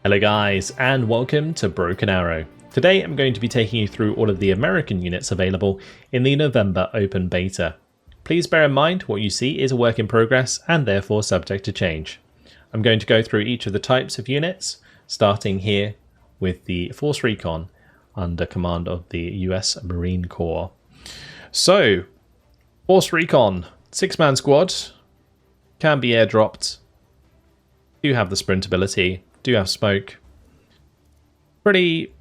Hello guys, and welcome to Broken Arrow. Today I'm going to be taking you through all of the American units available in the November open beta. Please bear in mind what you see is a work in progress and therefore subject to change. I'm going to go through each of the types of units, starting here with the Force Recon under command of the US Marine Corps. So, Force Recon, 6-man squad, can be airdropped, do have the sprint ability, do have smoke. Pretty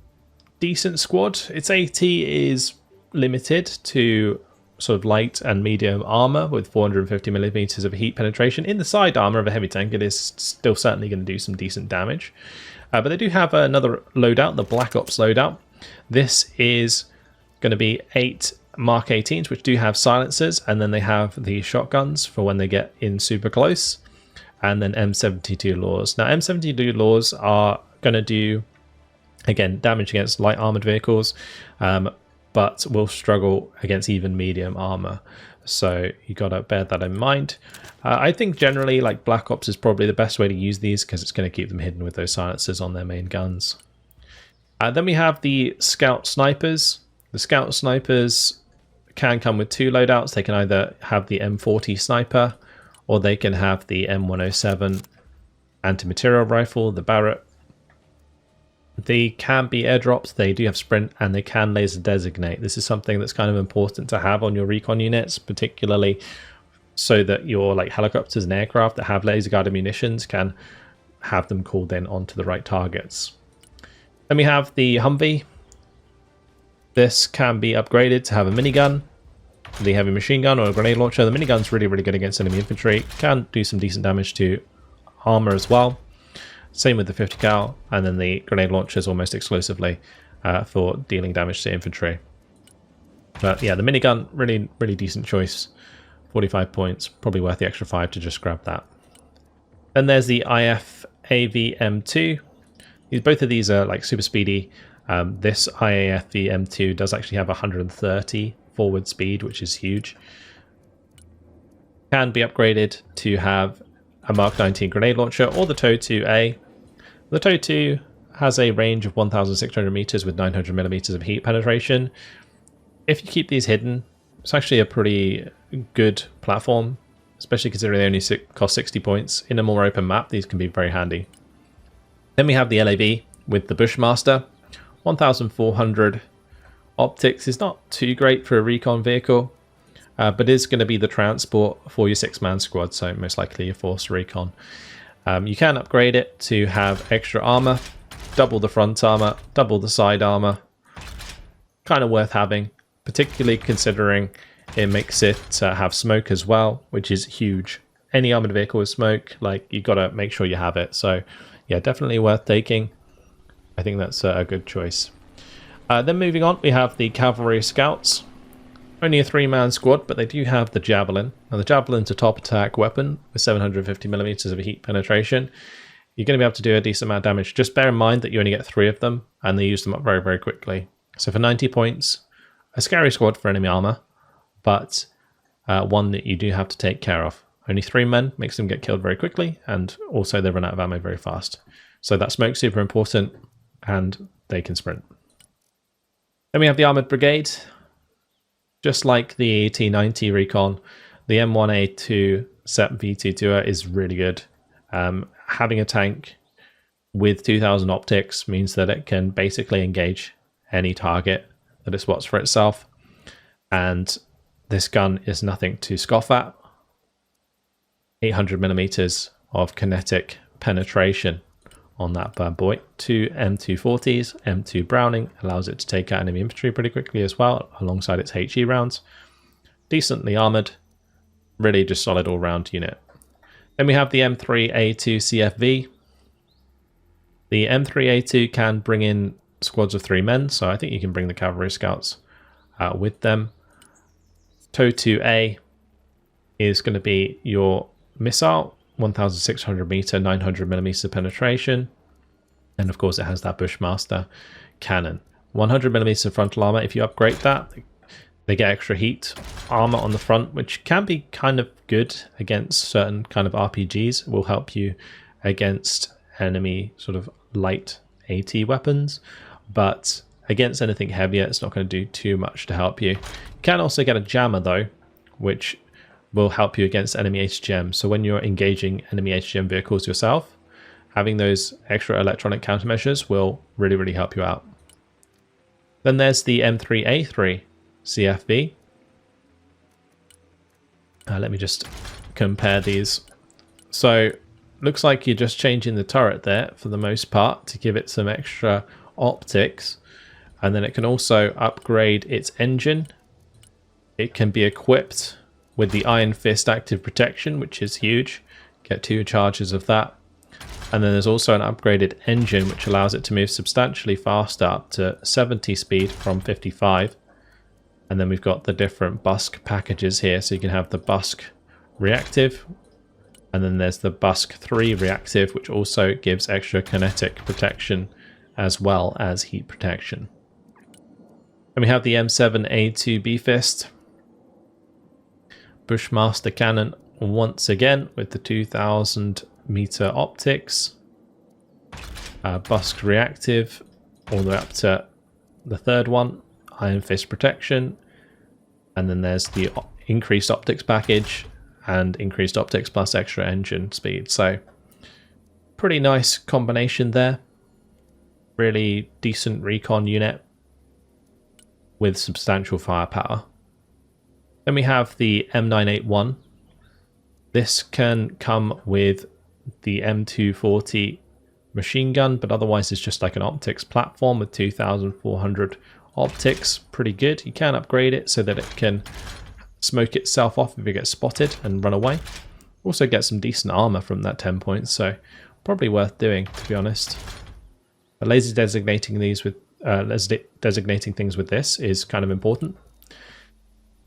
decent squad. Its AT is limited to sort of light and medium armor with 450 millimeters of heat penetration. In the side armor of a heavy tank, it is still certainly going to do some decent damage. But they do have another loadout, the Black Ops loadout. This is going to be 8 Mark 18s, which do have silencers, and then they have the shotguns for when they get in super close. And then M72 laws. Now, M72 laws are going to do, again, damage against light armored vehicles, but will struggle against even medium armor. So you got to bear that in mind. I think generally, like, Black Ops is probably the best way to use these because it's going to keep them hidden with those silencers on their main guns. Then we have the Scout Snipers. The Scout Snipers can come with 2 loadouts. They can either have the M40 Sniper, or they can have the M107 anti-material rifle, the Barrett. They can be airdropped, they do have sprint, and they can laser designate. This is something that's kind of important to have on your recon units, particularly so that your helicopters and aircraft that have laser guided munitions can have them called in onto the right targets. Then we have the Humvee. This can be upgraded to have a minigun, the heavy machine gun, or a grenade launcher. The minigun's really good against enemy infantry. Can do some decent damage to armor as well. Same with the 50 cal, and then the grenade launchers almost exclusively for dealing damage to infantry. But yeah, the minigun, really decent choice. 45 points, probably worth the extra 5 to just grab that. Then there's the IAF M2. Both of these are like super speedy. This IAF M2 does actually have 130 forward speed, which is huge. Can be upgraded to have a Mark 19 grenade launcher or the TOW 2A. The TOW 2 has a range of 1,600 meters with 900 millimeters of heat penetration. If you keep these hidden, it's actually a pretty good platform, especially considering they only cost 60 points. In a more open map, these can be very handy. Then we have the LAB with the Bushmaster. 1,400 optics is not too great for a recon vehicle, but is going to be the transport for your 6-man squad, so most likely your Force Recon. You can upgrade it to have extra armor, double the front armor, double the side armor. Kind of worth having, particularly considering it makes it have smoke as well, which is huge. Any armored vehicle with smoke, you've got to make sure you have it. So yeah, definitely worth taking. I think that's a good choice. Then moving on, we have the Cavalry Scouts. Only a 3-man squad, but they do have the Javelin. Now the Javelin's a top attack weapon with 750 millimeters of heat penetration. You're going to be able to do a decent amount of damage. Just bear in mind that you only get 3 of them, and they use them up very quickly. So for 90 points, a scary squad for enemy armor, but one that you do have to take care of. Only 3 men makes them get killed very quickly, and also they run out of ammo very fast. So that smoke's super important, and they can sprint. Then we have the Armoured Brigade. Just like the T90 Recon, the M1A2 SEP V22 is really good. Having a tank with 2000 optics means that it can basically engage any target that it spots for itself. And this gun is nothing to scoff at. 800 millimeters of kinetic penetration on that bad boy. 2 M240s, M2 Browning allows it to take out enemy infantry pretty quickly as well, alongside its HE rounds. Decently armored, really just solid all-round unit. Then we have the M3A2 CFV. The M3A2 can bring in squads of 3 men, so I think you can bring the Cavalry Scouts with them. TOW 2A is going to be your missile. 1,600 meter, 900 millimeters of penetration, and of course it has that Bushmaster cannon. 100 millimeters of frontal armor. If you upgrade that, they get extra heat armor on the front, which can be kind of good against certain kind of RPGs. It will help you against enemy sort of light AT weapons, but against anything heavier, it's not going to do too much to help you. You can also get a jammer though, which will help you against enemy HGM. So when you're engaging enemy HGM vehicles yourself, having those extra electronic countermeasures will really, really help you out. Then there's the M3A3 CFB. Let me just compare these. So looks like you're just changing the turret there for the most part to give it some extra optics, and then it can also upgrade its engine. It can be equipped with the Iron Fist active protection, which is huge. Get 2 charges of that. And then there's also an upgraded engine which allows it to move substantially faster, up to 70 speed from 55. And then we've got the different Busk packages here. So you can have the Busk reactive, and then there's the Busk 3 reactive, which also gives extra kinetic protection as well as heat protection. And we have the M7A2 Fist Bushmaster cannon once again with the 2000 meter optics, Busk reactive all the way up to the third one, Iron Fist protection, and then there's the increased optics package and increased optics plus extra engine speed. So pretty nice combination there. Really decent recon unit with substantial firepower. Then we have the M981. This can come with the M240 machine gun, but otherwise it's just like an optics platform with 2400 optics. Pretty good. You can upgrade it so that it can smoke itself off if it gets spotted and run away. Also get some decent armor from that 10 points, so probably worth doing, to be honest. But laser designating things with this is kind of important.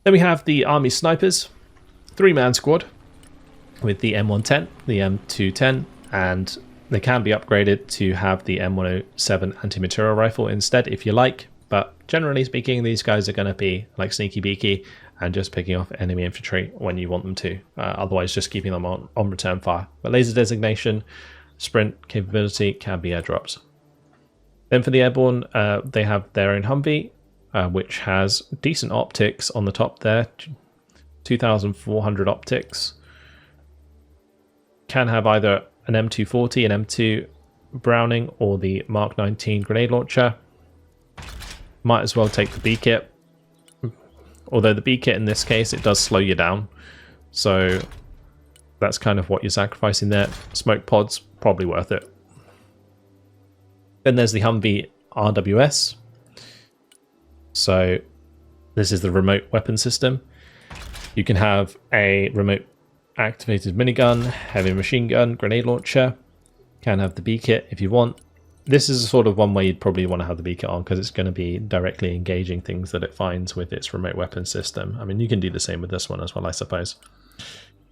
Then we have the Army Snipers, 3-man squad with the M110, the M210, and they can be upgraded to have the M107 anti-material rifle instead if you like, but generally speaking these guys are going to be like sneaky beaky and just picking off enemy infantry when you want them to, otherwise just keeping them on return fire. But laser designation, sprint capability can be airdrops. Then for the airborne, they have their own Humvee, which has decent optics on the top there, 2400 optics. Can have either an M240, an M2 Browning, or the Mark 19 grenade launcher. Might as well take the B kit, although the B kit in this case, it does slow you down, so that's kind of what you're sacrificing there. Smoke pods, probably worth it. Then there's the Humvee RWS. So this is the remote weapon system. You can have a remote activated minigun, heavy machine gun, grenade launcher. Can have the B kit if you want. This is a sort of one where you'd probably want to have the B kit on because it's going to be directly engaging things that it finds with its remote weapon system. I mean, you can do the same with this one as well, I suppose.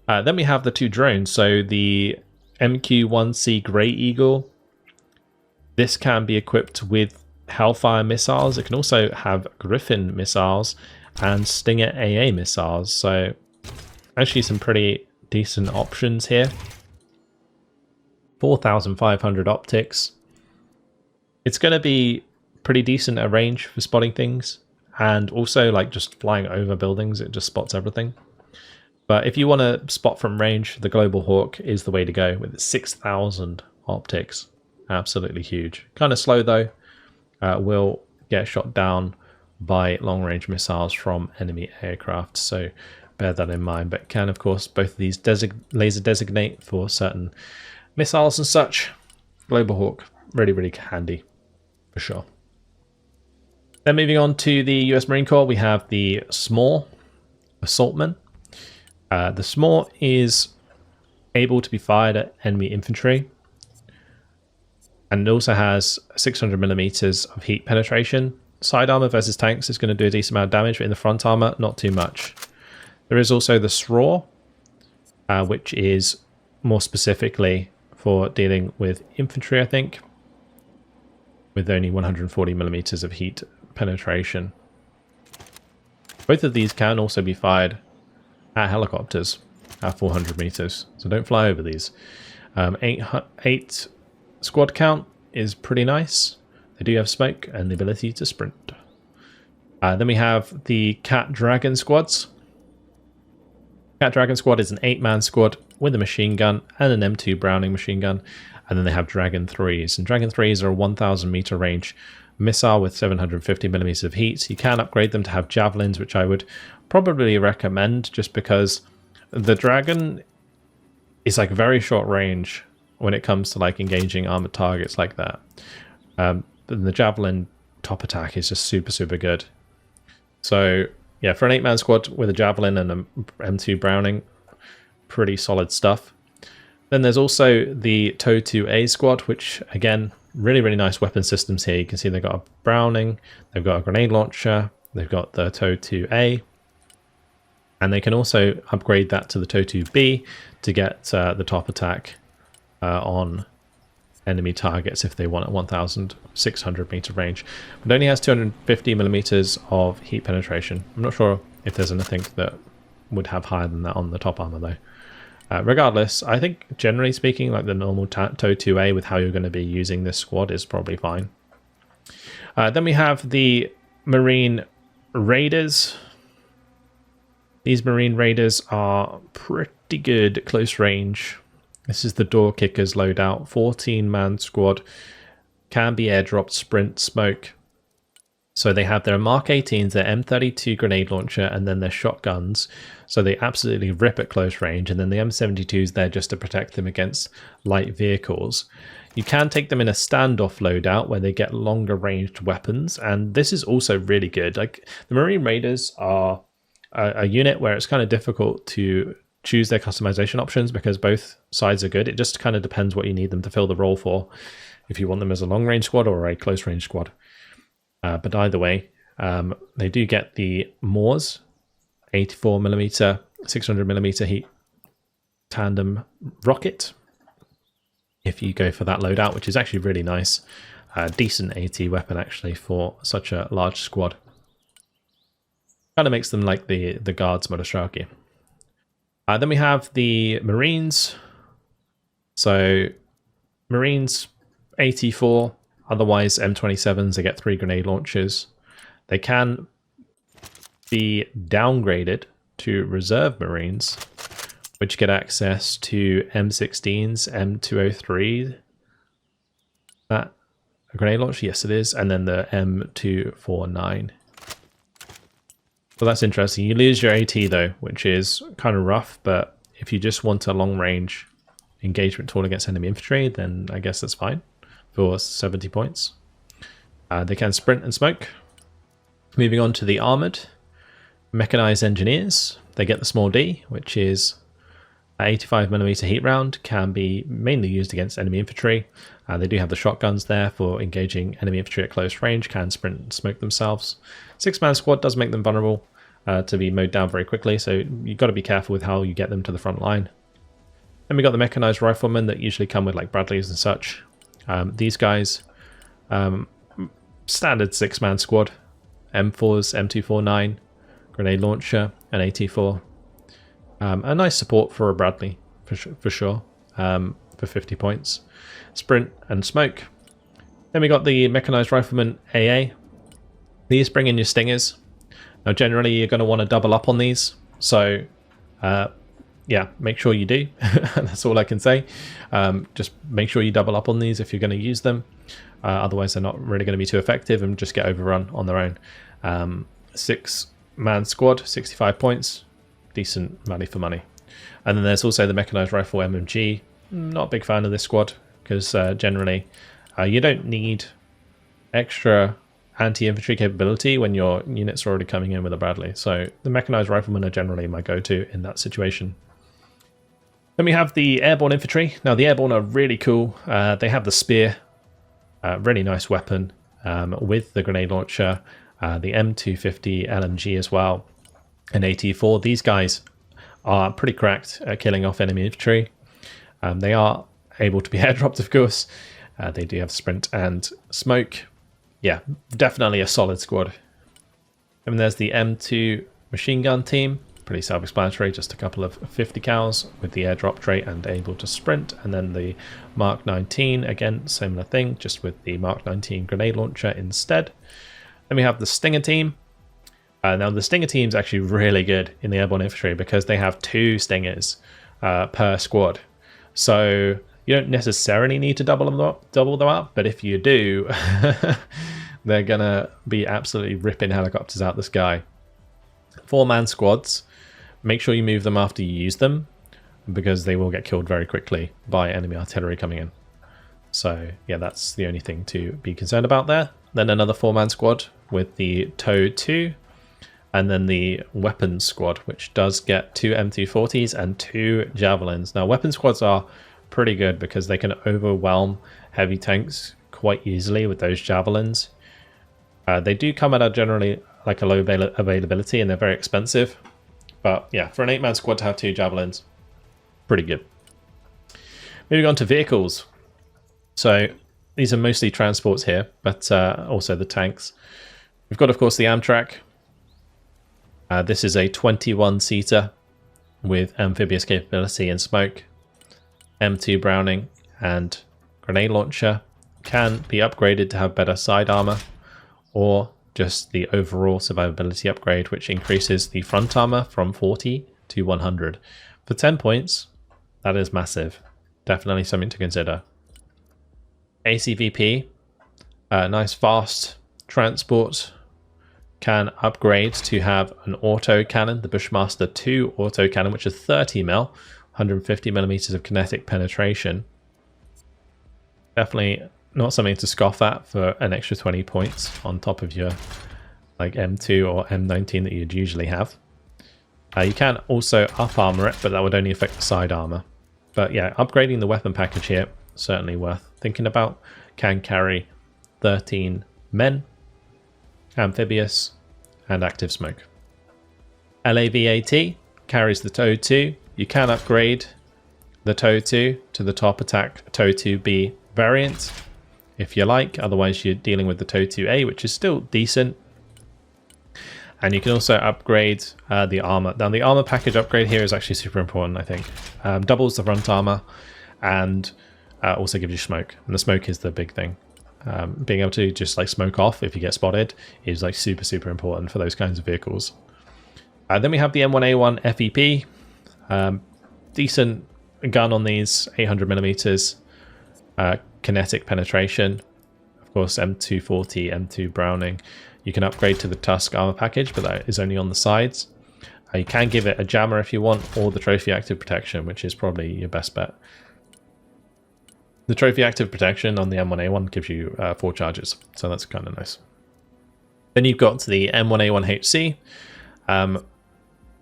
Then we have the 2 drones. So the MQ-1C Grey Eagle. This can be equipped with Hellfire missiles. It can also have Griffin missiles and Stinger AA missiles. So actually some pretty decent options here. 4500 optics. It's going to be pretty decent at range for spotting things, and also like just flying over buildings, it just spots everything. But if you want to spot from range, the Global Hawk is the way to go with 6000 optics. Absolutely huge. Kind of slow though. Will get shot down by long-range missiles from enemy aircraft, so bear that in mind. But can, of course, both of these laser designate for certain missiles and such. Global Hawk, really, really handy for sure. Then moving on to the US Marine Corps, we have the SMAW Assaultman. The SMAW is able to be fired at enemy infantry, and it also has 600mm of heat penetration. Side armor versus tanks is going to do a decent amount of damage, but in the front armor, not too much. There is also the SRAW, which is more specifically for dealing with infantry, I think, with only 140mm of heat penetration. Both of these can also be fired at helicopters at 400 meters, so don't fly over these. 8 squad count, is pretty nice. They do have smoke and the ability to sprint. Then we have the Cat Dragon squads. Cat Dragon squad is an 8-man squad with a machine gun and an M2 Browning machine gun. And then they have Dragon 3s. And Dragon 3s are a 1,000 meter range missile with 750 millimeters of heat. You can upgrade them to have javelins, which I would probably recommend just because the Dragon is like very short range when it comes to like engaging armored targets like that. The javelin top attack is just super good. So yeah, for an 8-man squad with a javelin and an M2 Browning, pretty solid stuff. Then there's also the TOW 2A squad, which again, really nice weapon systems here. You can see they've got a Browning, they've got a grenade launcher, they've got the TOW 2A, and they can also upgrade that to the TOW 2B to get the top attack on enemy targets if they want at 1,600 meter range. But it only has 250 millimeters of heat penetration. I'm not sure if there's anything that would have higher than that on the top armor though. Regardless, I think generally speaking, like the normal TOW 2A with how you're going to be using this squad is probably fine. Then we have the Marine Raiders. These Marine Raiders are pretty good at close range. This is the Door Kickers loadout, 14-man squad, can be airdropped, sprint, smoke. So they have their Mark 18s, their M32 grenade launcher, and then their shotguns. So they absolutely rip at close range, and then the M72 is there just to protect them against light vehicles. You can take them in a standoff loadout where they get longer ranged weapons, and this is also really good. Like the Marine Raiders are a unit where it's kind of difficult to choose their customization options because both sides are good. It just kind of depends what you need them to fill the role for, if you want them as a long range squad or a close range squad. But either way, they do get the Moors 84mm 600mm heat tandem rocket if you go for that loadout, which is actually really nice. Decent AT weapon actually for such a large squad. Kind of makes them like the guards Motostraki. Then we have the Marines. So Marines 84, otherwise M27s, they get 3 grenade launchers. They can be downgraded to reserve Marines, which get access to M16s, M203. That a grenade launcher? Yes, it is. And then the M249. So that's interesting. You lose your AT though, which is kind of rough, but if you just want a long range engagement tool against enemy infantry, then I guess that's fine for 70 points. They can sprint and smoke. Moving on to the armored mechanized engineers, they get the small D, which is 85mm heat round, can be mainly used against enemy infantry. They do have the shotguns there for engaging enemy infantry at close range, can sprint and smoke themselves. 6-man squad does make them vulnerable to be mowed down very quickly, so you've got to be careful with how you get them to the front line. Then we got the mechanized riflemen that usually come with like Bradleys and such. These guys, standard 6-man squad, M4s, M249, grenade launcher, and AT4. A nice support for a Bradley, for sure, for 50 points. Sprint and smoke. Then we got the mechanized rifleman AA. These bring in your stingers. Now generally you're going to want to double up on these, so yeah, make sure you do. That's all I can say. Just make sure you double up on these if you're going to use them. Otherwise they're not really going to be too effective and just get overrun on their own. 6-man squad, 65 points. Decent value for money. And then there's also the mechanized rifle MMG. Not a big fan of this squad because generally you don't need extra anti-infantry capability when your units are already coming in with a Bradley. So the mechanized riflemen are generally my go-to in that situation. Then we have the airborne infantry. Now the airborne are really cool. They have the spear, really nice weapon with the grenade launcher, the M250 LMG as well, and AT4. These guys are pretty cracked at killing off enemy infantry. They are able to be airdropped, of course. They do have sprint and smoke. Yeah, definitely a solid squad. And there's the M2 machine gun team. pretty self-explanatory, just a couple of 50 cals with the airdrop trait and able to sprint. And then the Mark 19, again, similar thing, just with the Mark 19 grenade launcher instead. Then we have the Stinger team. Now the Stinger team is actually really good in the airborne infantry because they have 2 Stingers per squad. So you don't necessarily need to double them up, but if you do, they're gonna be absolutely ripping helicopters out the sky. 4-man squads, make sure you move them after you use them because they will get killed very quickly by enemy artillery coming in. So yeah, that's the only thing to be concerned about there. Then another 4-man squad with the TOW 2, and then the weapons squad, which does get 2 M240s and 2 javelins. Now weapon squads are pretty good because they can overwhelm heavy tanks quite easily with those javelins. They do come at a generally like a low availability and they're very expensive, but yeah, for an 8-man squad to have 2 javelins, pretty good. Moving on to vehicles. So these are mostly transports here, but also the tanks. We've got, of course, the Amtrak. This is a 21-seater with amphibious capability and smoke, M2 Browning and grenade launcher. Can be upgraded to have better side armor, or just the overall survivability upgrade, which increases the front armor from 40 to 100. For 10 points, that is massive. Definitely something to consider. ACVP, nice fast transport, can upgrade to have an auto cannon, the Bushmaster 2 auto cannon, which is 30 mil, 150 millimeters of kinetic penetration. Definitely not something to scoff at for an extra 20 points on top of your like M2 or M19 that you'd usually have. You can also up armor it, but that would only affect the side armor. But yeah, upgrading the weapon package here, certainly worth thinking about. Can carry 13 men, amphibious, and active smoke. LAVAT carries the TOW 2. You can upgrade the TOW 2 to the top attack TOW 2B variant if you like, otherwise you're dealing with the TOW 2A, which is still decent. And you can also upgrade the armor. Now the armor package upgrade here is actually super important, I think. Doubles the front armor and also gives you smoke, and the smoke is the big thing. Being able to just like smoke off if you get spotted is like super important for those kinds of vehicles. Then we have the M1A1 FEP. Decent gun on these, 800 millimeters. Kinetic penetration, of course M240, M2 Browning. You can upgrade to the Tusk armor package, but that is only on the sides. You can give it a jammer if you want, or the trophy active protection, which is probably your best bet. The trophy active protection on the M1A1 gives you 4 charges, so that's kind of nice. Then you've got the M1A1HC.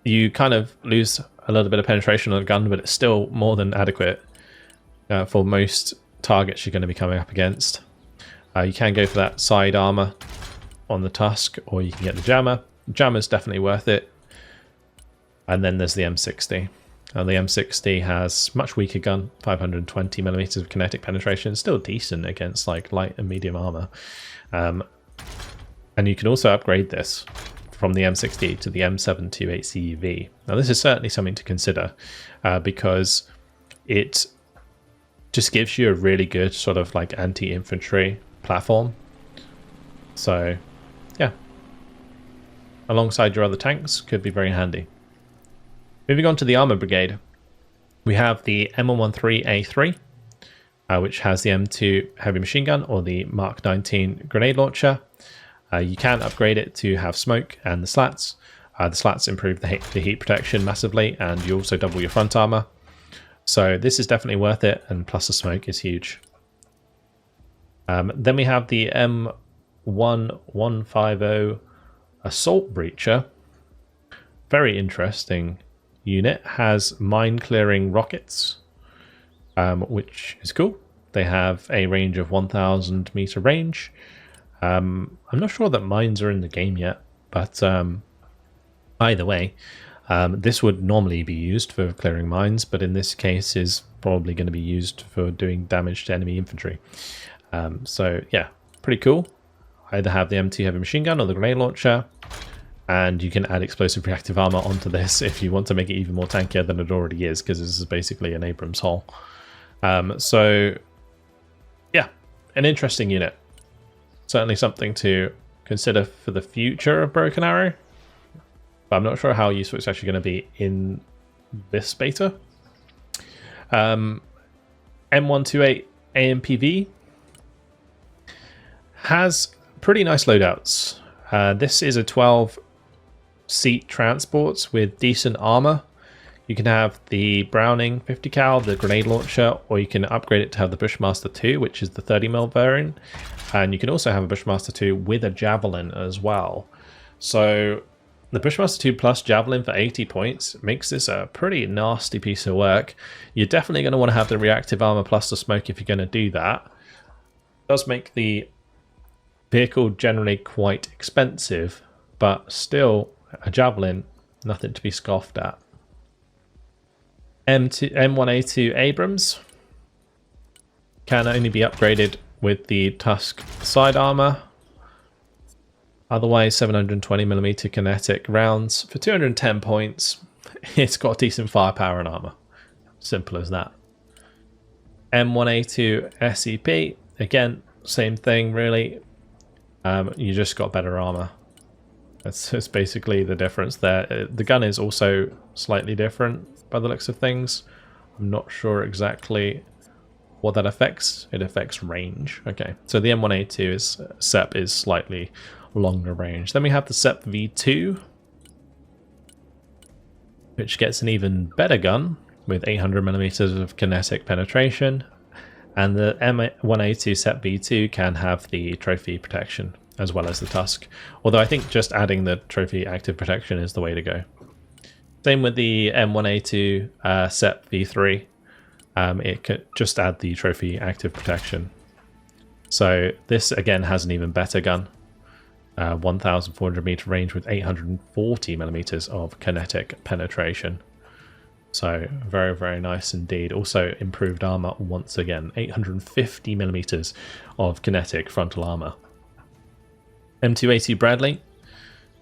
You kind of lose a little bit of penetration on the gun, but it's still more than adequate for most targets you're going to be coming up against. You can go for that side armor on the Tusk, or you can get the jammer. The jammer's definitely worth it. And then there's the M60. And the M60 has much weaker gun, 520 millimeters of kinetic penetration, still decent against like light and medium armor. And you can also upgrade this from the M60 to the M728 CUV. Now this is certainly something to consider because it just gives you a really good sort of like anti-infantry platform. So yeah, alongside your other tanks, could be very handy. Moving on to the armor brigade, we have the M113A3, which has the M2 heavy machine gun or the Mark 19 grenade launcher. You can upgrade it to have smoke and the slats. The slats improve the heat protection massively, and you also double your front armor. So this is definitely worth it, and plus the smoke is huge. Then we have the M1150 Assault Breacher. Very interesting unit. Has mine clearing rockets, which is cool. They have a range of 1,000 meter range. I'm not sure that mines are in the game yet, but either way, this would normally be used for clearing mines, but in this case is probably going to be used for doing damage to enemy infantry. So yeah, pretty cool. Either have the M2 heavy machine gun or the grenade launcher. And you can add explosive reactive armor onto this if you want to make it even more tankier than it already is, because this is basically an Abrams hull. So yeah, an interesting unit. Certainly something to consider for the future of Broken Arrow. But I'm not sure how useful it's actually going to be in this beta. M128 AMPV has pretty nice loadouts. This is a 12-seat transport with decent armor. You can have the Browning 50 cal, the grenade launcher, or you can upgrade it to have the Bushmaster 2, which is the 30mm variant. And you can also have a Bushmaster 2 with a Javelin as well. So the Bushmaster 2 plus Javelin for 80 points makes this a pretty nasty piece of work. You're definitely going to want to have the reactive armor plus the smoke if you're going to do that. It does make the vehicle generally quite expensive, but still a Javelin, nothing to be scoffed at. M1A2 Abrams can only be upgraded with the Tusk side armor. Otherwise, 720mm kinetic rounds for 210 points. It's got decent firepower and armor. Simple as that. M1A2 SEP, again, same thing really. You just got better armor. That's basically the difference there. The gun is also slightly different by the looks of things. I'm not sure exactly what that affects. It affects range. Okay, so the M1A2 SEP is slightly longer range. Then we have the SEP V2, which gets an even better gun with 800mm of kinetic penetration. And the M1A2 SEP V2 can have the trophy protection as well as the Tusk. Although I think just adding the trophy active protection is the way to go. Same with the M1A2 SEP V3. It could just add the trophy active protection. So this again has an even better gun. 1,400 meter range with 840mm of kinetic penetration. So very, very nice indeed. Also improved armor once again, 850mm of kinetic frontal armor. M280 Bradley,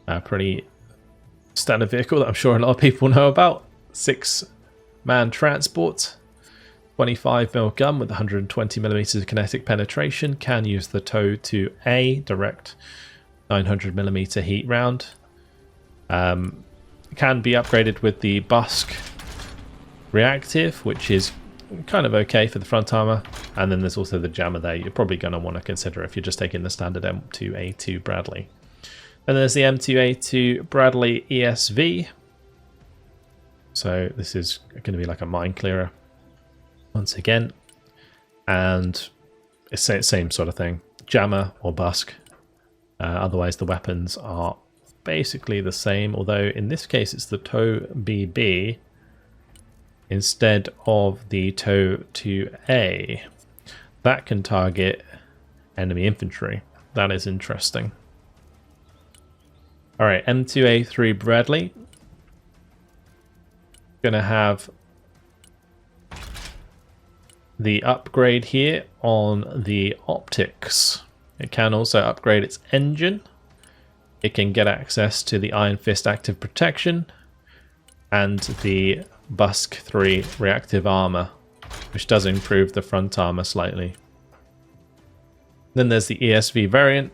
a pretty standard vehicle that I'm sure a lot of people know about. 6-man transport, 25mm gun with 120mm of kinetic penetration. Can use the TOW 2A direct 900mm heat round. Can be upgraded with the Busk reactive, which is kind of okay for the front armor. And then there's also the jammer there you're probably going to want to consider if you're just taking the standard M2A2 Bradley. Then there's the M2A2 Bradley ESV. So this is going to be like a mine clearer once again. And it's the same sort of thing. Jammer or Busk. Otherwise the weapons are basically the same, although in this case it's the TOW BB instead of the TOW 2A. That can target enemy infantry. That is interesting. Alright, M2A3 Bradley. Gonna have the upgrade here on the optics. It can also upgrade its engine. It can get access to the Iron Fist active protection and the Busk 3 reactive armor, which does improve the front armor slightly. Then there's the ESV variant,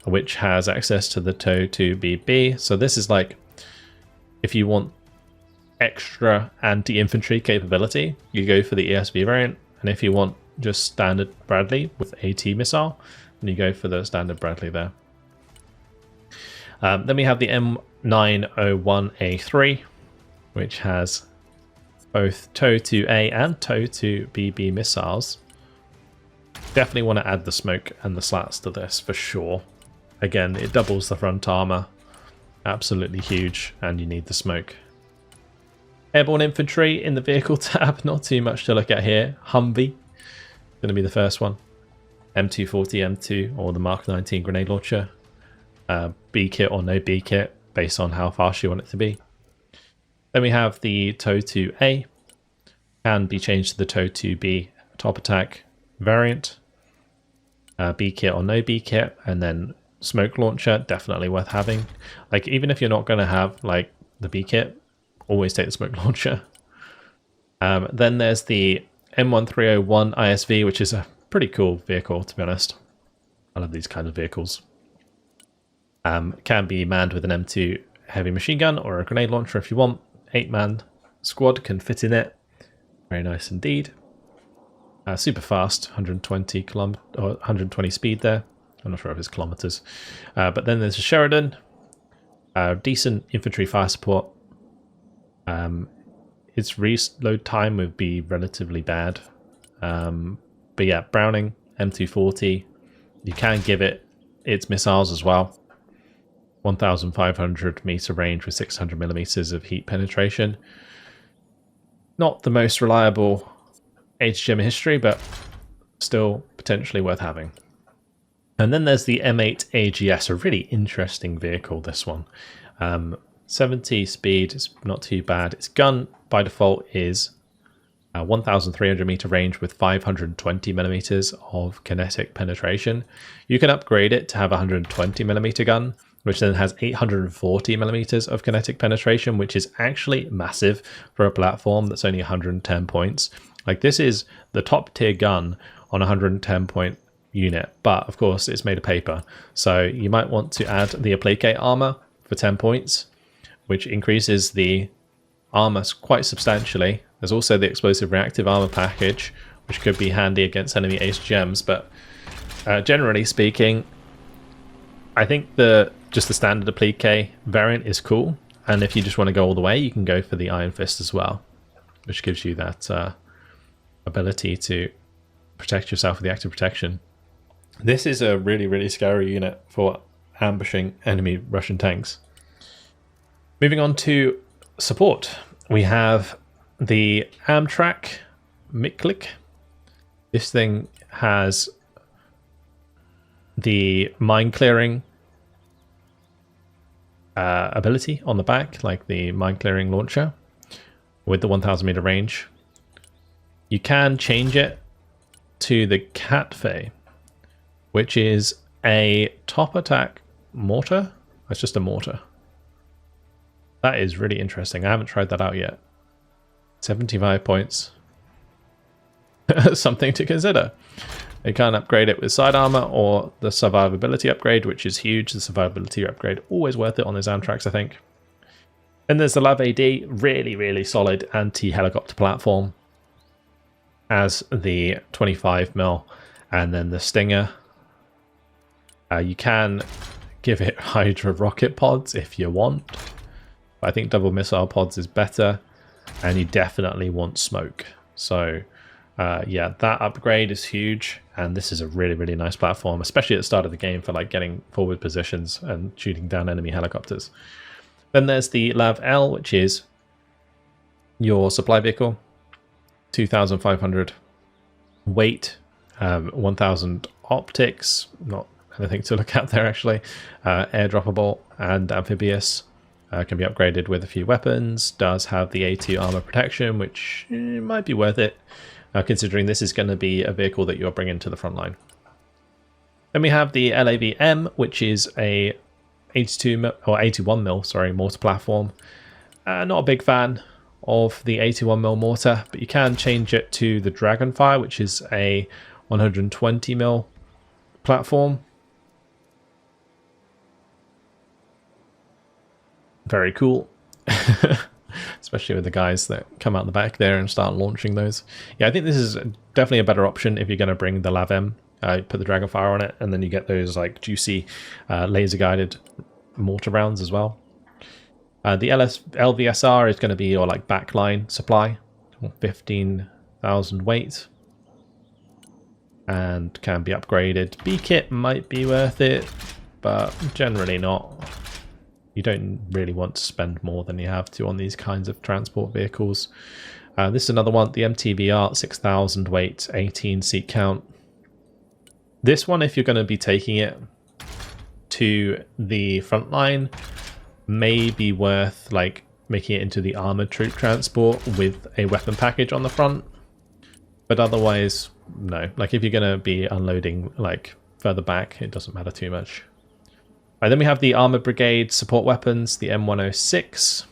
which has access to the TOW 2BB. So this is like, if you want extra anti-infantry capability, you go for the ESV variant. And if you want just standard Bradley with AT missile, then you go for the standard Bradley there. Then we have the M901A3, which has both TOW 2A and TOW 2BB missiles. Definitely want to add the smoke and the slats to this for sure. Again, it doubles the front armor. Absolutely huge, and you need the smoke. Airborne infantry in the vehicle tab, not too much to look at here. Humvee, going to be the first one. M240, M2, or the Mark 19 grenade launcher. B kit or no B kit, based on how fast you want it to be. Then we have the TOW 2A, can be changed to the TOW 2B top attack variant. B kit or no B kit, and then smoke launcher, definitely worth having. Like, even if you're not going to have like the B kit, always take the smoke launcher. Then there's the M1301 ISV, which is a pretty cool vehicle, to be honest. I love these kinds of vehicles. Can be manned with an M2 heavy machine gun or a grenade launcher if you want. 8-man squad can fit in it. Very nice indeed. Super fast, 120 speed there. I'm not sure if it's kilometers. But then there's a Sheridan. Decent infantry fire support. Its reload time would be relatively bad. But yeah, Browning, M240. You can give it its missiles as well. 1,500 meter range with 600 millimeters of heat penetration. Not the most reliable HGM in history, but still potentially worth having. And then there's the M8 AGS, a really interesting vehicle, this one. 70 speed is not too bad. Its gun by default is 1,300 meter range with 520 millimeters of kinetic penetration. You can upgrade it to have a 120 millimeter gun, which then has 840 millimeters of kinetic penetration, which is actually massive for a platform that's only 110 points. Like, this is the top tier gun on a 110 point unit, but of course it's made of paper. So you might want to add the applique armor for 10 points, which increases the armor quite substantially. There's also the explosive reactive armor package, which could be handy against enemy HGMs, but generally speaking, I think just the standard applique variant is cool, and if you just want to go all the way, you can go for the Iron Fist as well, which gives you that ability to protect yourself with the active protection. This is a really, really scary unit for ambushing enemy Russian tanks. Moving on to support, we have the Amtrak Miklik. This thing has the mine clearing ability on the back, like the mine clearing launcher with the 1,000 meter range. You can change it to the Catfay, which is a top attack mortar. It's just a mortar. That is really interesting. I haven't tried that out yet. 75 points. Something to consider. You can upgrade it with side armor or the survivability upgrade, which is huge. The survivability upgrade, always worth it on those Amtraks, I think. And there's the Lav AD, really, really solid anti-helicopter platform, as the 25mm, and then the Stinger. You can give it Hydra rocket pods if you want, but I think double missile pods is better, and you definitely want smoke. So yeah, that upgrade is huge, and this is a really, really nice platform, especially at the start of the game for like getting forward positions and shooting down enemy helicopters. Then there's the Lav L, which is your supply vehicle, 2,500 weight, 1,000 optics, not anything to look at there actually, airdroppable and amphibious, can be upgraded with a few weapons, does have the A2 armor protection, which might be worth it, considering this is going to be a vehicle that you're bringing to the front line. Then we have the LAV-M, which is a 81mm mortar platform. Not a big fan of the 81mm mortar, but you can change it to the Dragonfire, which is a 120mm platform. Very cool. Especially with the guys that come out the back there and start launching those. Yeah, I think this is definitely a better option if you're going to bring the LAV-M. Put the Dragonfire on it, and then you get those like juicy laser-guided mortar rounds as well. The LVSR is going to be your like backline supply, 15,000 weight, and can be upgraded. B-kit might be worth it, but generally not. You don't really want to spend more than you have to on these kinds of transport vehicles. This is another one, the MTVR, 6,000 weight, 18 seat count. This one, if you're going to be taking it to the front line, may be worth like making it into the armored troop transport with a weapon package on the front. But otherwise, no. Like if you're going to be unloading like further back, it doesn't matter too much. Then we have the Armored Brigade support weapons, the M106.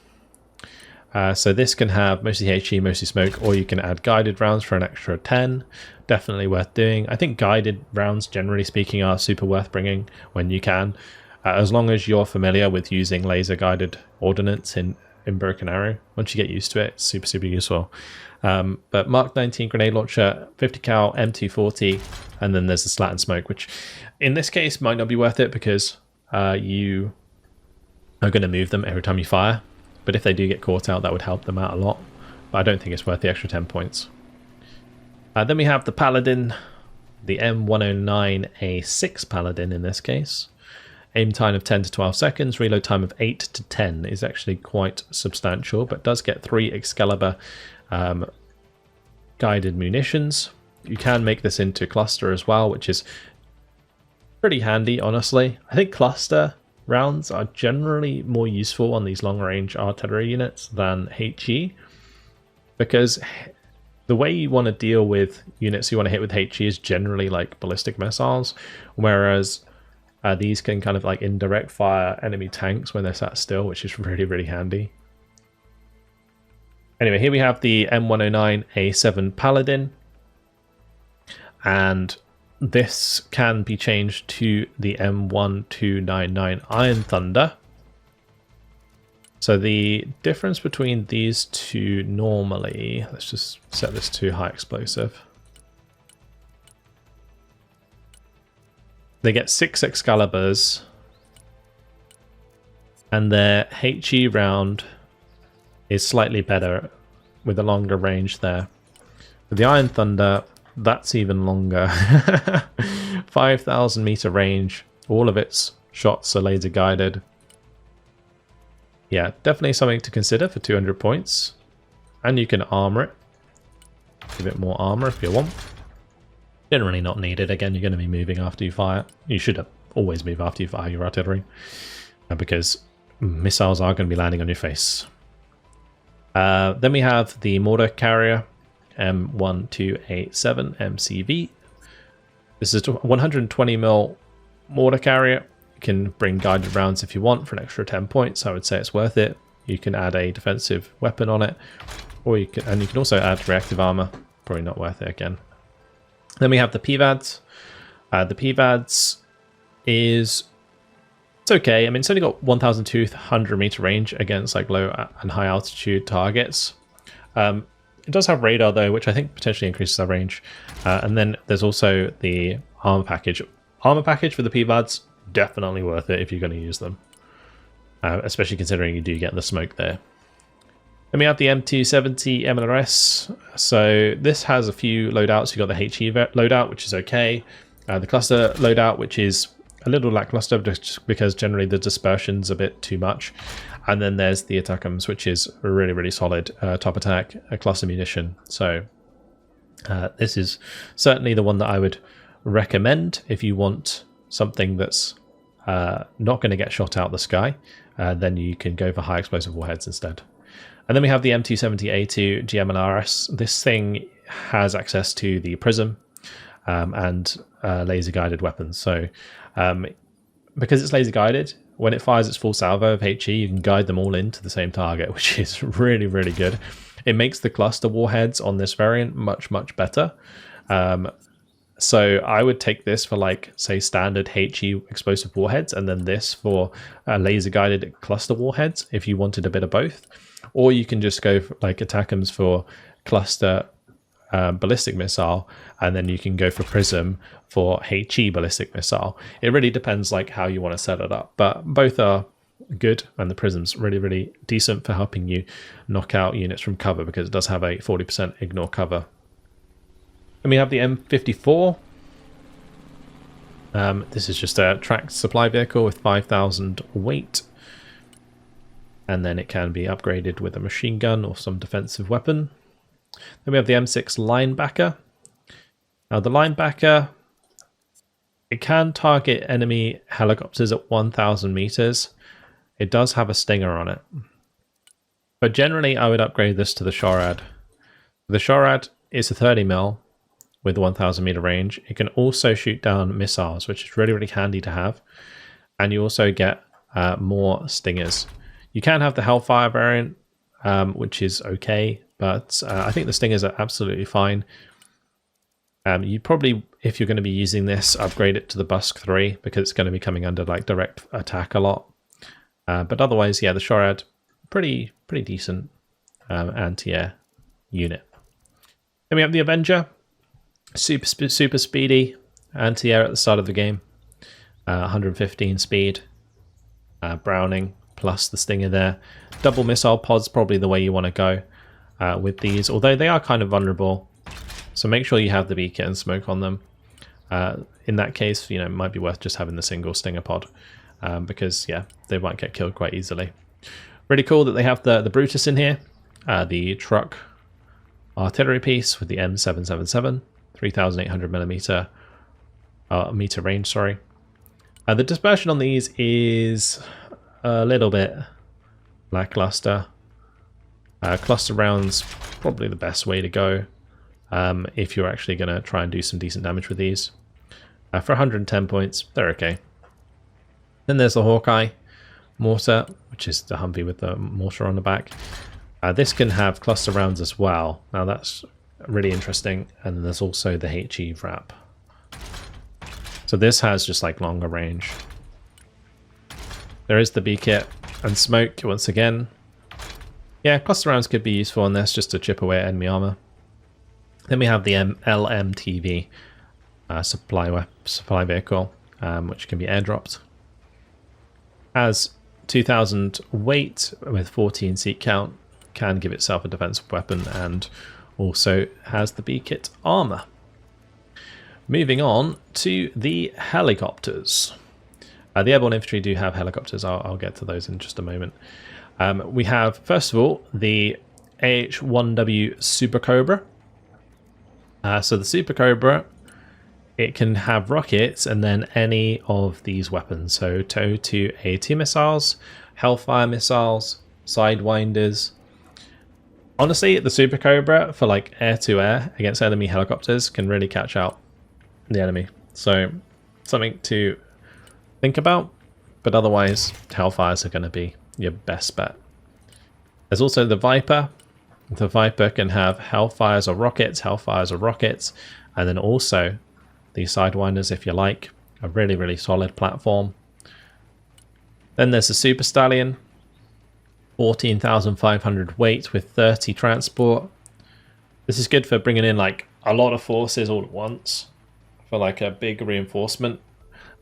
So this can have mostly HE, mostly smoke, or you can add guided rounds for an extra 10. Definitely worth doing. I think guided rounds, generally speaking, are super worth bringing when you can, as long as you're familiar with using laser guided ordnance in Broken Arrow. Once you get used to it, it's super, super useful. But Mark 19 grenade launcher, 50 cal M240, and then there's the slat and smoke, which in this case might not be worth it because you are going to move them every time you fire. But if they do get caught out, that would help them out a lot. But I don't think it's worth the extra 10 points. Then we have the Paladin, the M109A6 Paladin in this case. Aim time of 10 to 12 seconds, reload time of 8 to 10 is actually quite substantial, but does get 3 Excalibur guided munitions. You can make this into cluster as well, which is pretty handy, honestly. I think cluster rounds are generally more useful on these long-range artillery units than HE, because the way you want to deal with units you want to hit with HE is generally like ballistic missiles, whereas these can kind of like indirect fire enemy tanks when they're sat still, which is really, really handy. Anyway, here we have the M109A7 Paladin, and this can be changed to the M1299 Iron Thunder. So the difference between these two normally, let's just set this to high explosive. They get 6 Excaliburs, and their HE round is slightly better with a longer range there. With the Iron Thunder, that's even longer. 5,000 meter range. All of its shots are laser guided. Yeah, definitely something to consider for 200 points. And you can armor it. Give it more armor if you want. Generally not needed. Again, you're going to be moving after you fire. You should always move after you fire your artillery, because missiles are going to be landing on your face. Then we have the mortar carrier, M1287 MCV. This is a 120mm mortar carrier. You can bring guided rounds if you want for an extra 10 points. I would say it's worth it. You can add a defensive weapon on it, or you can also add reactive armor. Probably not worth it again. Then we have the PVADs. The PVADs it's okay. I mean, it's only got 1,200 meter range against like low and high altitude targets. It does have radar though, which I think potentially increases our range. And then there's also the armor package. Armor package for the PVADs, definitely worth it if you're going to use them. Especially considering you do get the smoke there. Then we have the M270 MLRS. So this has a few loadouts. You've got the HE loadout, which is okay. The cluster loadout, which is a little lackluster just because generally the dispersion's a bit too much. And then there's the ATACMS, which is a really, really solid top attack cluster munition. So this is certainly the one that I would recommend if you want something that's not going to get shot out the sky. Then you can go for high explosive warheads instead. And then we have the M270A2 GMLRS. This thing has access to the Prism and laser guided weapons. So because it's laser guided, when it fires its full salvo of HE, you can guide them all into the same target, which is really, really good. It makes the cluster warheads on this variant much, much better. So I would take this for like, say, standard HE explosive warheads, and then this for laser guided cluster warheads if you wanted a bit of both. Or you can just go for like ATACMS for cluster ballistic missile, and then you can go for Prism for HE ballistic missile. It really depends like how you want to set it up, but both are good, and the Prism's really, really decent for helping you knock out units from cover because it does have a 40% ignore cover. Then we have the M54. This is just a tracked supply vehicle with 5,000 weight. And then it can be upgraded with a machine gun or some defensive weapon. Then we have the M6 Linebacker. Now the Linebacker, it can target enemy helicopters at 1,000 meters. It does have a stinger on it. But generally I would upgrade this to the Shorad. The Shorad is a 30mm with 1,000 meter range. It can also shoot down missiles, which is really, really handy to have. and you also get more stingers. You can have the Hellfire variant, which is okay, but I think the stingers are absolutely fine. You probably, if you're going to be using this, upgrade it to the Busk 3 because it's going to be coming under like direct attack a lot. But otherwise, yeah, the Shorad, pretty decent anti-air unit. Then we have the Avenger, super speedy anti-air at the start of the game, 115 speed, Browning plus the Stinger there. Double missile pods probably the way you want to go with these, although they are kind of vulnerable. So make sure you have the beacon and smoke on them. In that case, you know, it might be worth just having the single Stinger pod because, yeah, they might get killed quite easily. Really cool that they have the Brutus in here, the truck artillery piece with the M777, 3,800 meter range. Sorry. The dispersion on these is a little bit lackluster. Cluster rounds probably the best way to go. If you're actually going to try and do some decent damage with these. For 110 points, they're okay. Then there's the Hawkeye mortar, which is the Humvee with the mortar on the back. This can have cluster rounds as well. Now that's really interesting. And then there's also the HE wrap. So this has just like longer range. There is the B-kit and smoke once again. Yeah, cluster rounds could be useful on this just to chip away at enemy armor. Then we have the LMTV supply vehicle, which can be airdropped. Has 2,000 weight with 14 seat count, can give itself a defensive weapon, and also has the B-kit armor. Moving on to the helicopters. The airborne infantry do have helicopters. I'll get to those in just a moment. We have, first of all, the AH-1W Super Cobra. So the Super Cobra, it can have rockets and then any of these weapons. So TOW-2 AT missiles, Hellfire missiles, Sidewinders. Honestly, the Super Cobra for like air-to-air against enemy helicopters can really catch out the enemy. So something to think about, but otherwise Hellfires are going to be your best bet. There's also the Viper. The Viper can have Hellfires or rockets, and then also the Sidewinders if you like. A really solid platform. Then there's the Super Stallion, 14,500 weight with 30 transport. This is good for bringing in like a lot of forces all at once for like a big reinforcement,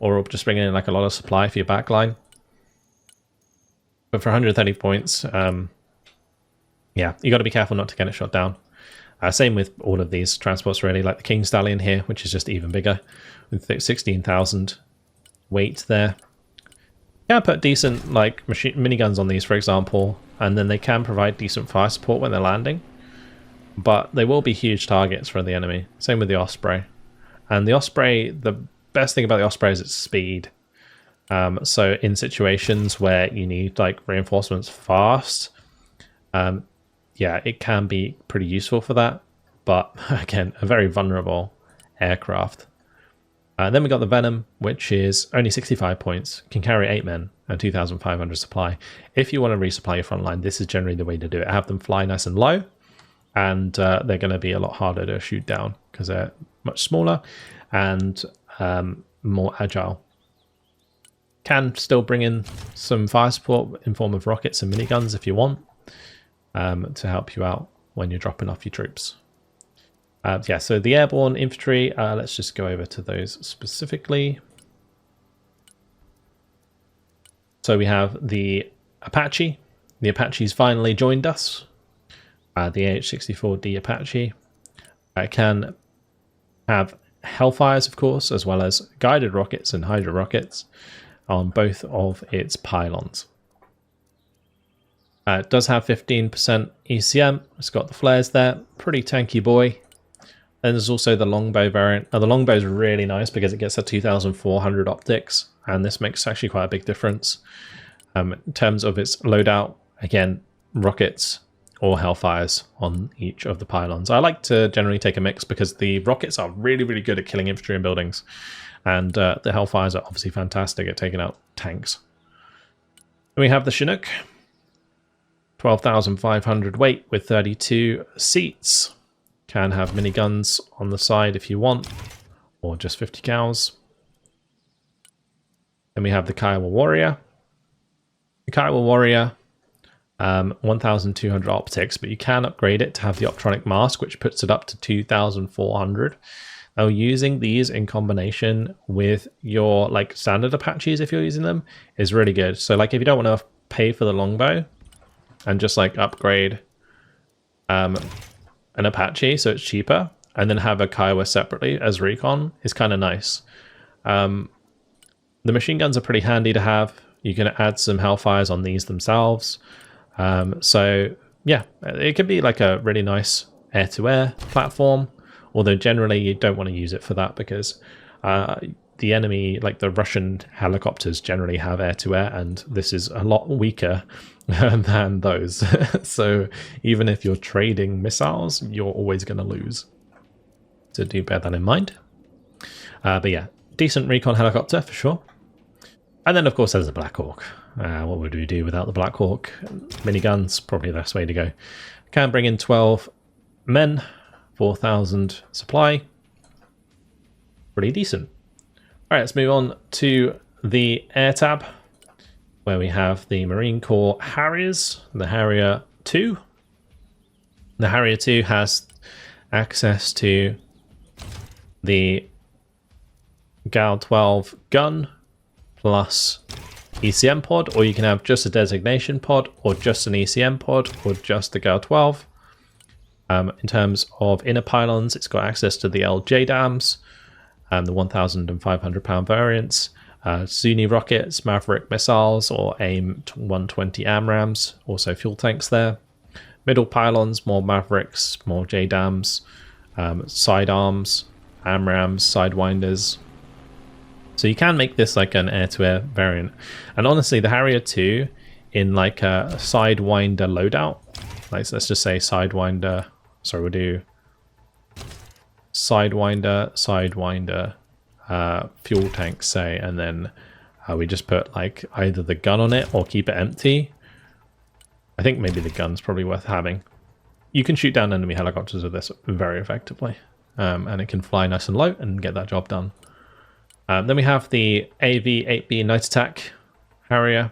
or just bringing in like a lot of supply for your backline. But for 130 points, yeah, you got to be careful not to get it shot down. Same with all of these transports really, like the King Stallion here, which is just even bigger with 16,000 weight there. You can put decent like miniguns on these, for example, and then they can provide decent fire support when they're landing, but they will be huge targets for the enemy. Same with the Osprey. And the Osprey, the best thing about the Osprey is its speed. So in situations where you need like reinforcements fast, yeah, it can be pretty useful for that. But again, a very vulnerable aircraft. Then we got the Venom, which is only 65 points, can carry 8 men and 2,500 supply. If you want to resupply your front line, this is generally the way to do it. Have them fly nice and low, and they're going to be a lot harder to shoot down because they're much smaller and more agile. Can still bring in some fire support in form of rockets and miniguns if you want, to help you out when you're dropping off your troops. Yeah, so the airborne infantry, let's just go over to those specifically. So we have the Apache. The Apache's finally joined us. The AH-64D Apache. It can have Hellfires, of course, as well as guided rockets and Hydra rockets on both of its pylons. It does have 15% ECM. It's got the flares there. Pretty tanky boy. Then there's also the longbow variant. Now the longbow is really nice because it gets a 2,400 optics, and this makes actually quite a big difference. In terms of its loadout, again, rockets or Hellfires on each of the pylons. I like to generally take a mix because the rockets are really good at killing infantry and buildings. And the Hellfires are obviously fantastic at taking out tanks. Then we have the Chinook, 12,500 weight with 32 seats. Can have miniguns on the side if you want, or just 50 cows. Then we have the Kiowa Warrior. The Kiowa Warrior, 1,200 optics, but you can upgrade it to have the Optronic Mask, which puts it up to 2,400. Now, using these in combination with your like standard Apaches, if you're using them, is really good. So like if you don't want to pay for the longbow and just like upgrade an Apache so it's cheaper, and then have a Kiowa separately as Recon, is kind of nice. The machine guns are pretty handy to have. You can add some Hellfires on these themselves. So yeah, it could be like a really nice air-to-air platform, although generally you don't want to use it for that because the enemy, like the Russian helicopters, generally have air-to-air, and this is a lot weaker than those. So even if you're trading missiles, you're always going to lose. So do bear that in mind. But yeah, decent recon helicopter for sure. And then of course there's the Black Hawk. What would we do without the Black Hawk? Miniguns, probably the best way to go. Can bring in 12 men, 4,000 supply. Pretty decent. Alright, let's move on to the air tab, where we have the Marine Corps Harriers, the Harrier 2. The Harrier 2 has access to the Gal-12 gun plus ECM pod, or you can have just a designation pod, or just an ECM pod, or just the Gal-12. In terms of inner pylons, it's got access to the LJ dams, the 1,500 pound variants, Zuni rockets, Maverick missiles, or AIM 120 AMRAAMs, also fuel tanks there. Middle pylons, more Mavericks, more JDAMs, sidearms, AMRAAMs, sidewinders. So you can make this like an air-to-air variant. And honestly, the Harrier 2 in like a sidewinder loadout, like let's just say sidewinder, sorry, we'll do sidewinder, fuel tank, say, and then we just put like either the gun on it or keep it empty. I think maybe the gun's probably worth having. You can shoot down enemy helicopters with this very effectively, and it can fly nice and low and get that job done. Then we have the AV-8B Night Attack Harrier.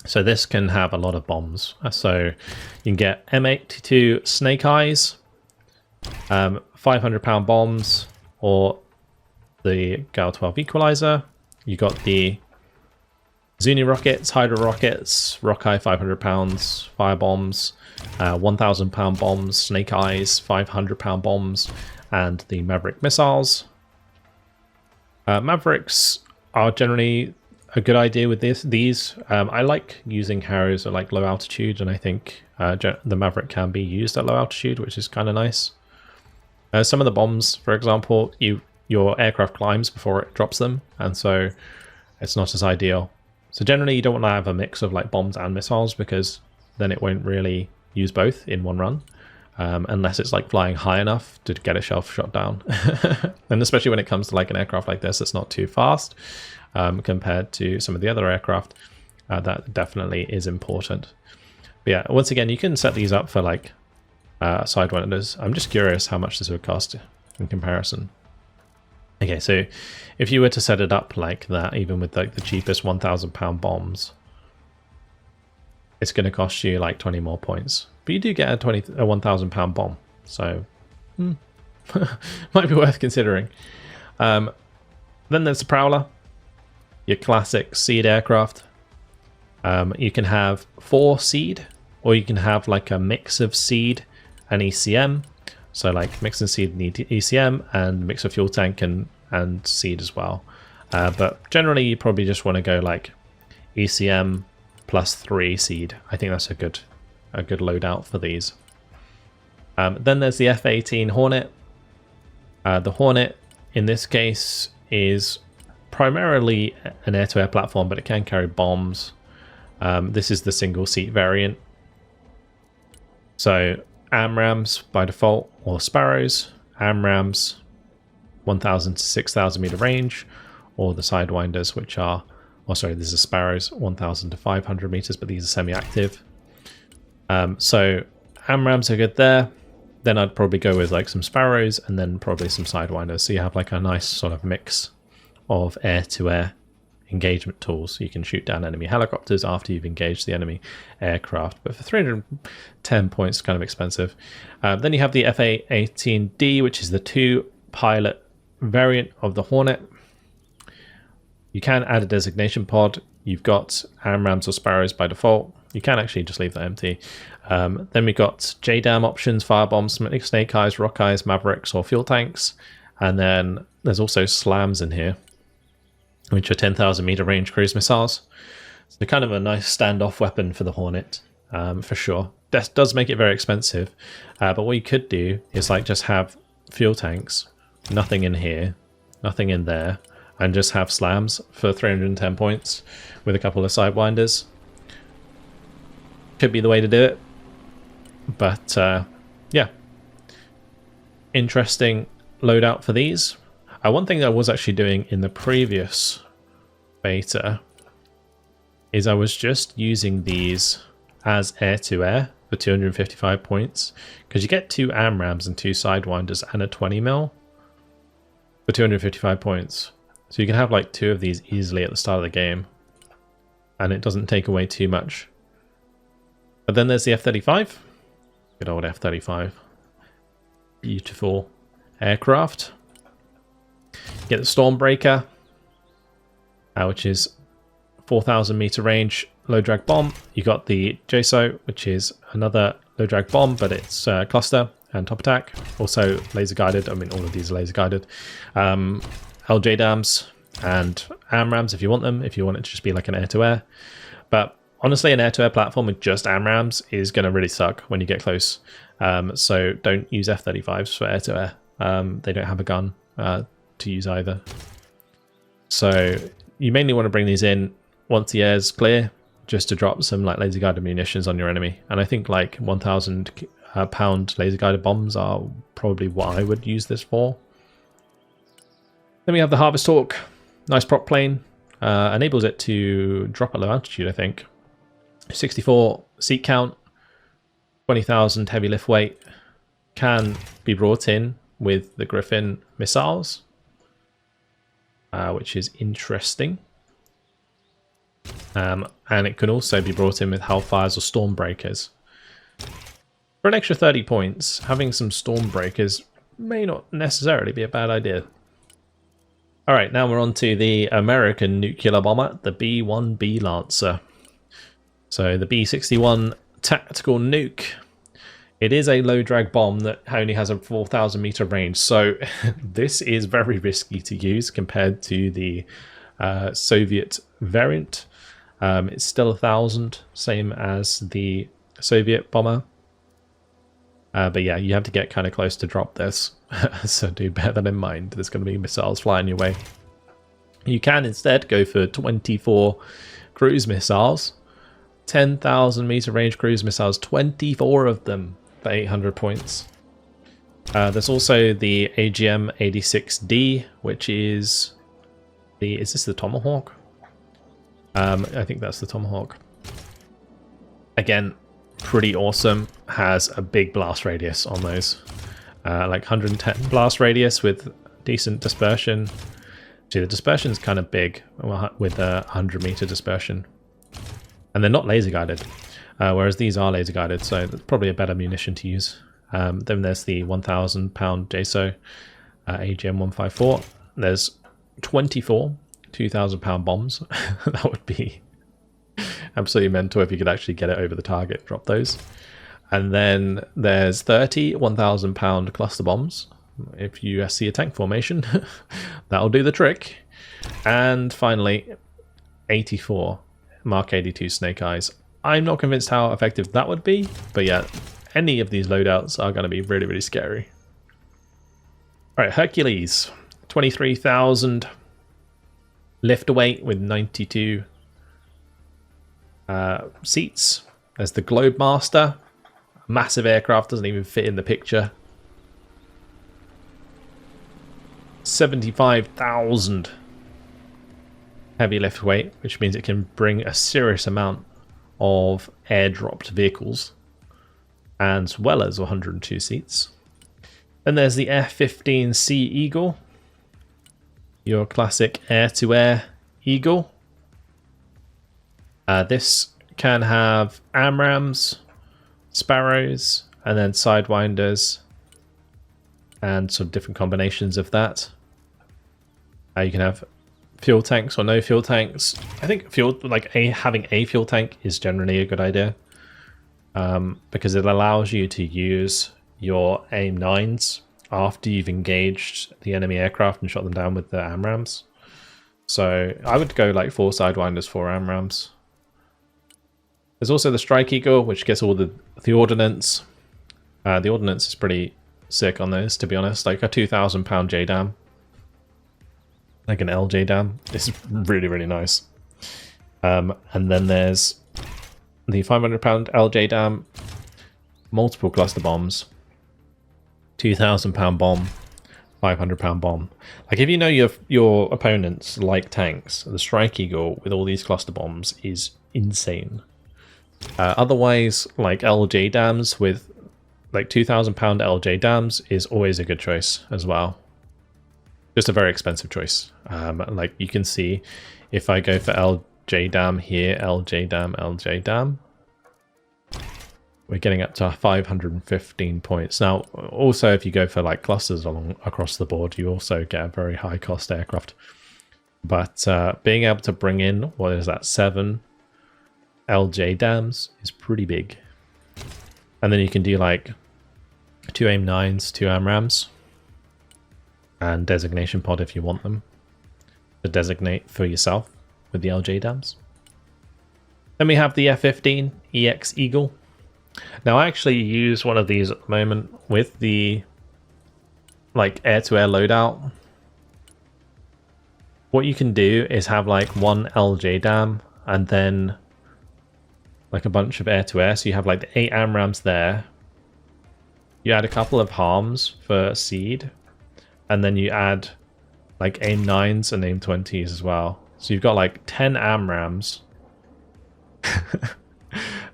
So this can have a lot of bombs. So you can get M82 Snake Eyes, 500 pound bombs, or the Gal-12 Equalizer. You got the Zuni rockets, Hydra rockets, Rockeye 500 pounds, fire bombs, 1,000 pound bombs, Snake Eyes, 500 pound bombs, and the Maverick missiles. Mavericks are generally a good idea with these. I like using Harriers at like low altitude, and I think the Maverick can be used at low altitude, which is kind of nice. Some of the bombs, for example, your aircraft climbs before it drops them, and so it's not as ideal. So generally you don't want to have a mix of like bombs and missiles, because then it won't really use both in one run. Unless it's like flying high enough to get itself shot down. And especially when it comes to like an aircraft like this, it's not too fast compared to some of the other aircraft. That definitely is important. But yeah, once again, you can set these up for like sidewinders. I'm just curious how much this would cost in comparison. Okay, so if you were to set it up like that, even with like the cheapest 1,000 pound bombs, it's going to cost you like 20 more points. But you do get a 1,000 pound bomb, so might be worth considering. Then there's the Prowler, your classic seed aircraft. You can have 4 seed, or you can have like a mix of seed and ECM. So like mix and seed and ECM, and mix of fuel tank and seed as well. But generally you probably just want to go like ECM plus 3 seed. I think that's a good loadout for these. Then there's the F-18 Hornet. The Hornet in this case is primarily an air-to-air platform, but it can carry bombs. This is the single seat variant. So AMRAAMs by default, or Sparrows, AMRAAMs, 1,000 to 6,000 meter range, or the Sidewinders, which are, oh sorry, these are Sparrows, 1,000 to 500 meters, but these are semi-active. So AMRAAMs are good there. Then I'd probably go with like some Sparrows and then probably some Sidewinders. So you have like a nice sort of mix of air-to-air engagement tools. You can shoot down enemy helicopters after you've engaged the enemy aircraft. But for 310 points, kind of expensive. Then you have the FA-18D, which is the 2-pilot variant of the Hornet. You can add a designation pod. You've got AMRAAMs or Sparrows by default. You can actually just leave that empty. Then we've got JDAM options, firebombs, snake eyes, rock eyes, mavericks, or fuel tanks. And then there's also slams in here, which are 10,000 meter range cruise missiles. So kind of a nice standoff weapon for the Hornet, for sure. That does make it very expensive. But what you could do is like just have fuel tanks, nothing in here, nothing in there, and just have slams for 310 points with a couple of Sidewinders. Could be the way to do it. But yeah, interesting loadout for these. One thing I was actually doing in the previous beta is I was just using these as air-to-air for 255 points, because you get 2 AMRAAMs and 2 Sidewinders and a 20 mil for 255 points. So you can have like 2 of these easily at the start of the game, and it doesn't take away too much. But then there's the F-35. Good old F-35. Beautiful aircraft. You get the Stormbreaker, which is 4,000 meter range low drag bomb. You got the JSO, which is another low drag bomb, but it's cluster and top attack. Also laser guided. I mean, all of these are laser guided. LJDAMs and AMRAAMs if you want them, if you want it to just be like an air-to-air. But honestly, an air-to-air platform with just AMRAAMs is going to really suck when you get close. So don't use F-35s for air-to-air. They don't have a gun to use either. So you mainly want to bring these in once the air's clear, just to drop some like laser guided munitions on your enemy. And I think like 1,000 pound laser guided bombs are probably what I would use this for. Then we have the Harvest Hawk. Nice prop plane. Enables it to drop at low altitude, I think. 64 seat count, 20,000 heavy lift weight. Can be brought in with the Griffin missiles, which is interesting. And it can also be brought in with Hellfires or Stormbreakers. For an extra 30 points, having some Stormbreakers may not necessarily be a bad idea. Alright, now we're on to the American nuclear bomber, the B-1B Lancer. So the B-61 tactical nuke. It is a low drag bomb that only has a 4,000 meter range, so this is very risky to use compared to the Soviet variant. It's still 1,000, same as the Soviet bomber. But yeah, you have to get kind of close to drop this, so do bear that in mind. There's going to be missiles flying your way. You can instead go for 24 cruise missiles, 10,000 meter range cruise missiles, 24 of them for 800 points. There's also the AGM-86D, which is the, is this the Tomahawk? I think that's the Tomahawk. Again, pretty awesome. Has a big blast radius on those. Like 110 blast radius with decent dispersion. See, the dispersion's kind of big with a 100 meter dispersion. And they're not laser guided, whereas these are laser guided, so that's probably a better munition to use. Then there's the 1,000 pound JSO AGM-154. There's 24 2,000 pound bombs. That would be absolutely mental if you could actually get it over the target, drop those. And then there's 30 1,000 pound cluster bombs. If you see a tank formation, that'll do the trick. And finally, 84 Mark 82 Snake Eyes. I'm not convinced how effective that would be, but yeah, any of these loadouts are going to be really, really scary. All right, Hercules, 23,000 lift weight with 92 seats. There's the Globemaster, massive aircraft, doesn't even fit in the picture. 75,000 heavy lift weight, which means it can bring a serious amount of airdropped vehicles, as well as 102 seats. Then there's the F-15C Eagle, your classic air-to-air Eagle. This can have AMRAAMs, Sparrows, and then Sidewinders, and some different combinations of that. You can have fuel tanks or no fuel tanks. I think having a fuel tank is generally a good idea, because it allows you to use your AIM-9s after you've engaged the enemy aircraft and shot them down with the AMRAAMs. So I would go like 4 Sidewinders, 4 AMRAAMs. There's also the Strike Eagle, which gets all the ordnance. The ordnance is pretty sick on those, to be honest. Like a 2,000 pound JDAM, like an LJDAM. It's really, really nice. And then there's the 500 pound LJDAM, multiple cluster bombs, 2,000 pound bomb, 500 pound bomb. Like if you know your opponents like tanks, the Strike Eagle with all these cluster bombs is insane. Otherwise, like LJDAMs with like 2,000 pound LJDAMs is always a good choice as well. Just a very expensive choice. Like you can see, if I go for LJDAM here, LJDAM, we're getting up to 515 points. Now, also if you go for like clusters across the board, you also get a very high cost aircraft. But being able to bring in, what is that, 7 LJDAMs is pretty big. And then you can do like 2 AIM-9s, 2 AMRAAMs, and designation pod if you want them to designate for yourself with the LJDAMs. Then we have the F-15 EX Eagle. Now I actually use one of these at the moment with the like air-to-air loadout. What you can do is have like 1 LJDAM and then like a bunch of air-to-air. So you have like the 8 AMRAAMs there. You add a couple of harms for seed, and then you add like AIM-9s and AIM-20s as well. So you've got like 10 AMRAAMs,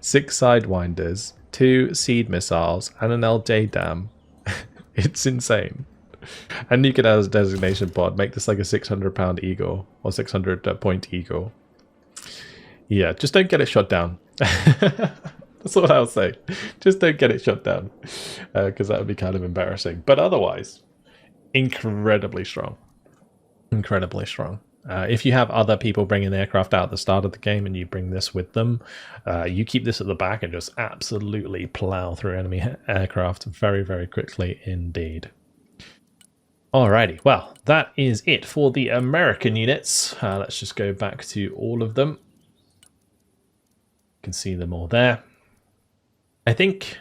6 Sidewinders, 2 seed missiles, and an LJDAM. It's insane. And you can, as a designation pod, make this like a 600 pound Eagle or 600 point Eagle. Yeah, just don't get it shot down. That's what I'll say. Just don't get it shot down, because that would be kind of embarrassing. But otherwise, incredibly strong. Incredibly strong. If you have other people bringing the aircraft out at the start of the game and you bring this with them, you keep this at the back and just absolutely plow through enemy aircraft very, very quickly indeed. Alrighty, well, that is it for the American units. Let's just go back to all of them. You can see them all there. I think,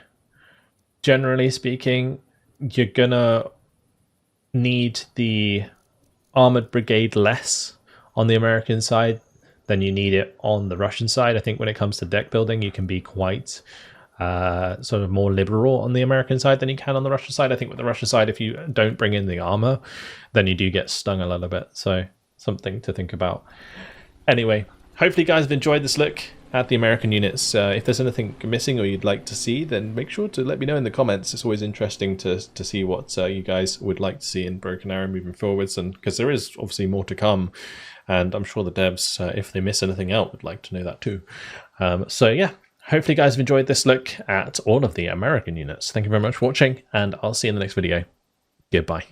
generally speaking, you're gonna need the armored brigade less on the American side than you need it on the Russian side. I think when it comes to deck building, you can be quite sort of more liberal on the American side than you can on the Russian side. I think with the Russian side, if you don't bring in the armor, then you do get stung a little bit. So something to think about. Anyway, hopefully you guys have enjoyed this look at the American units. If there's anything missing or you'd like to see, then make sure to let me know in the comments. It's always interesting to see what you guys would like to see in Broken Arrow moving forwards, and because there is obviously more to come, and I'm sure the devs, if they miss anything out, would like to know that too. So yeah, hopefully you guys have enjoyed this look at all of the American units. Thank you very much for watching, and I'll see you in the next video. Goodbye.